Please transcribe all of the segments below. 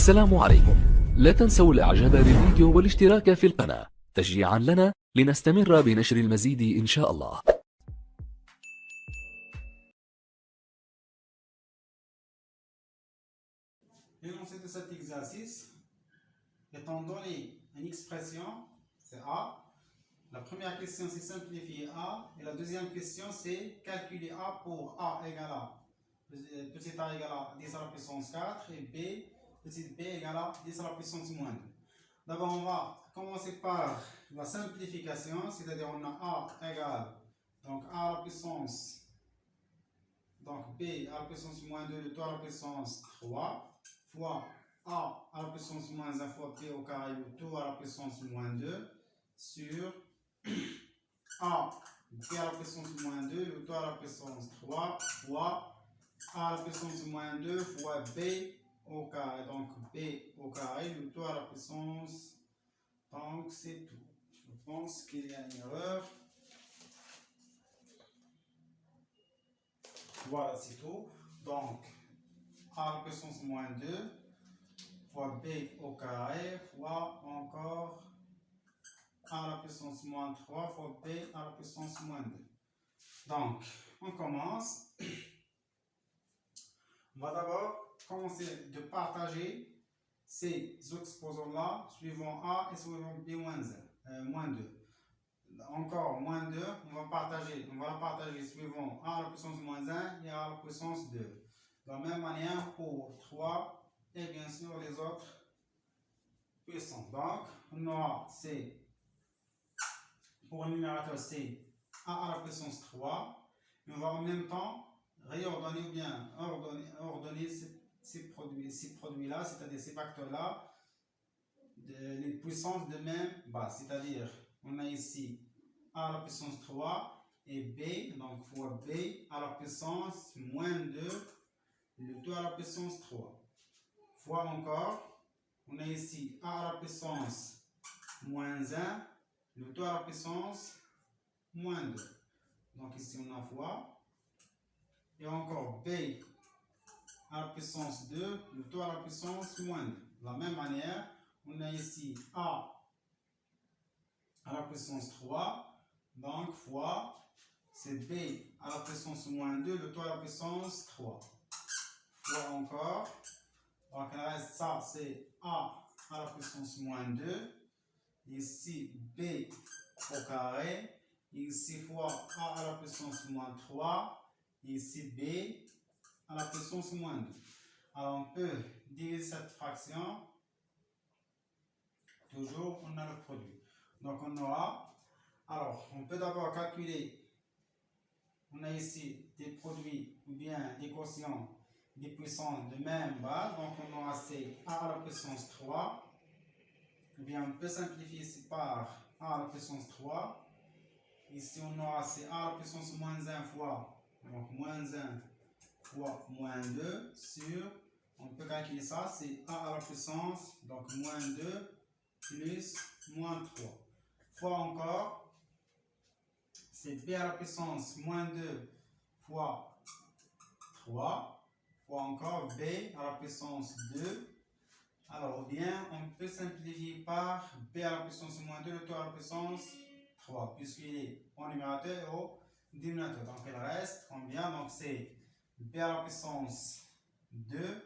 السلام عليكم. لا تنسوا الاعجاب بالفيديو والاشتراك في القناة تشجيعا لنا لنستمر بنشر المزيد إن شاء الله. L'énoncé de cet exercice, étant donné une expression, c'est A. La première question, c'est simplifier A. Et la deuxième question, c'est calculer A pour A égale à petit a égale à 10 à la puissance 4 et B, petit b égale à 10 à la puissance moins 2. D'abord, on va commencer par la simplification, c'est-à-dire on a A égale donc A à la puissance, donc B à la puissance moins 2, le tout à la puissance 3, fois A à la puissance moins 1 fois B au carré, le tout à la puissance moins 2, sur A, B à la puissance moins 2, le tout à la puissance 3, fois A à la puissance moins 2 fois B au carré. Donc B au carré, le tout à la puissance. Donc c'est tout. Je pense qu'il y a une erreur. Voilà, c'est tout. Donc A à la puissance moins 2 fois B au carré fois encore A à la puissance moins 3 fois B à la puissance moins 2. Donc on commence. On va d'abord commencer de partager ces exposants-là suivant A et suivant B moins 2. Encore moins 2, on va la partager suivant A à la puissance moins 1 et A à la puissance 2. De la même manière pour 3 et bien sûr les autres puissances. Donc, on aura C, pour le numérateur C, A à la puissance 3. Et on va en même temps réordonner ou bien ordonner ces produits-là, c'est-à-dire ces facteurs-là, les puissances de même base. C'est-à-dire, on a ici A à la puissance 3 et B, donc fois B à la puissance moins 2, le tout à la puissance 3. Fois encore, on a ici A à la puissance moins 1, le tout à la puissance moins 2. Donc ici on a fois. Et encore B à la puissance 2, le tout à la puissance moins 2. De la même manière, on a ici A à la puissance 3, donc fois, c'est B à la puissance moins 2, le tout à la puissance 3. Fois encore, donc il reste ça, c'est A à la puissance moins 2, ici B au carré, ici fois A à la puissance moins 3, ici B à la puissance moins 2. Alors on peut diviser cette fraction, toujours on a le produit. Donc on aura, alors on peut d'abord calculer, on a ici des produits ou bien des quotients des puissances de même base, donc on aura C A à la puissance 3, ou bien on peut simplifier ici par A à la puissance 3, ici on aura C A à la puissance moins 1 fois, donc moins 1 fois moins 2 sur, on peut calculer ça, c'est A à la puissance, donc moins 2 plus moins 3. Fois encore, c'est B à la puissance moins 2 fois 3, fois encore B à la puissance 2. Alors, ou bien, on peut simplifier par B à la puissance moins 2, le tout à la puissance 3, puisqu'il est au numérateur et au dénominateur. Donc, il reste combien? Donc, c'est B à la puissance 2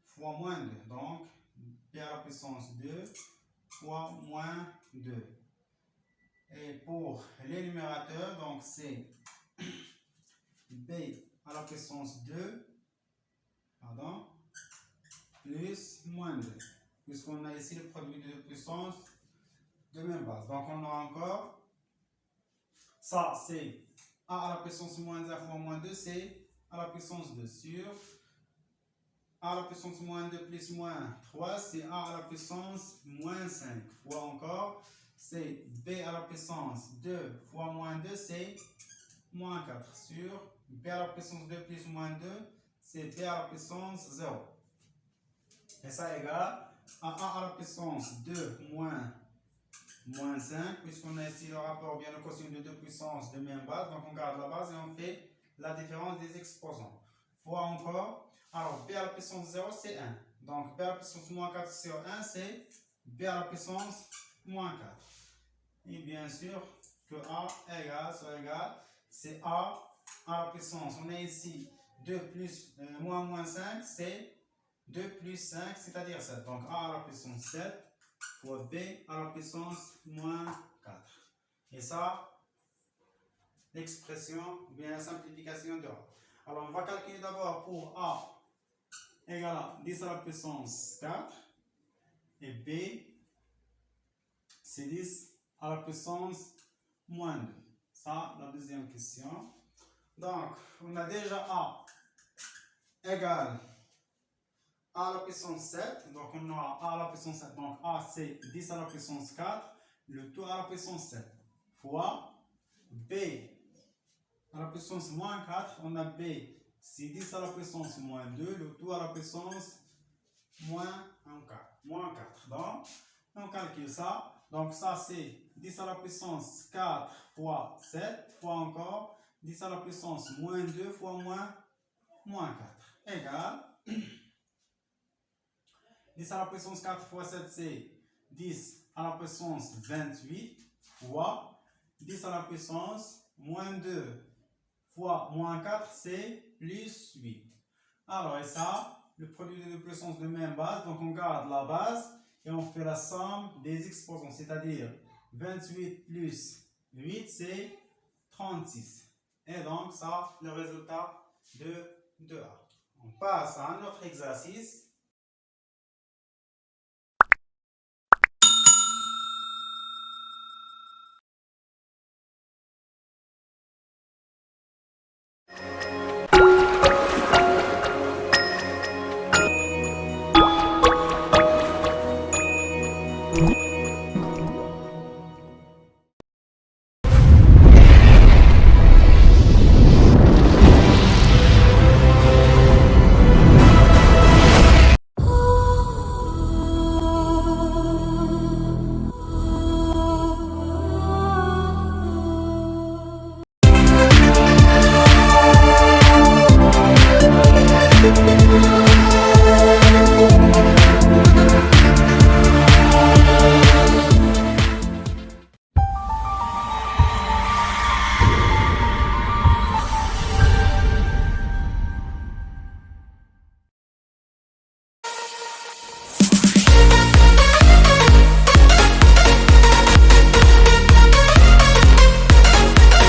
fois moins 2. Donc, B à la puissance 2 fois moins 2. Et pour les numérateurs, donc c'est B à la puissance 2, pardon, plus moins 2. Puisqu'on a ici le produit de puissance de même base. Donc on aura encore, ça c'est A à la puissance moins 1 fois moins 2, c'est à la puissance 2 sur A à la puissance moins 2 plus moins 3, c'est A à la puissance moins 5. Fois encore, c'est B à la puissance 2 fois moins 2, c'est moins 4 sur B à la puissance 2 plus moins 2, c'est B à la puissance 0. Et ça égale à A à la puissance 2 moins 5, puisqu'on a ici le rapport bien le quotient de deux puissances de même base, donc on garde la base et on fait la différence des exposants. Fois encore, alors B à la puissance 0 c'est 1, Donc, b à la puissance moins 4 sur 1, c'est b à la puissance moins 4. Et bien sûr que a égale, c'est a à la puissance. On a ici 2 plus moins 5, c'est 2 plus 5, c'est-à-dire 7. Donc, a à la puissance 7 fois b à la puissance moins 4. Et ça, l'expression, ou bien la simplification de a. Alors, on va calculer d'abord pour a égale à 10 à la puissance 4 et b, c'est 10 à la puissance moins 2. Ça, la deuxième question. Donc, on a déjà a égale a à la puissance 7. Donc, on a a à la puissance 7. Donc, a, c'est 10 à la puissance 4. Le tout à la puissance 7. Fois b à la puissance moins 4. On a b, c'est 10 à la puissance moins 2. Le tout à la puissance moins 4. Donc, on calcule ça. Donc, ça, c'est 10 à la puissance 4 fois 7, fois encore 10 à la puissance moins 2 fois moins 4, égale 10 à la puissance 4 fois 7, c'est 10 à la puissance 28 fois 10 à la puissance moins 2 fois moins 4, c'est plus 8. Alors, et ça, le produit des deux puissances de même base, donc on garde la base et on fait la somme des exposants, c'est-à-dire 28 plus 8, c'est 36. Et donc, ça, le résultat de A. On passe à un autre exercice. Thank you.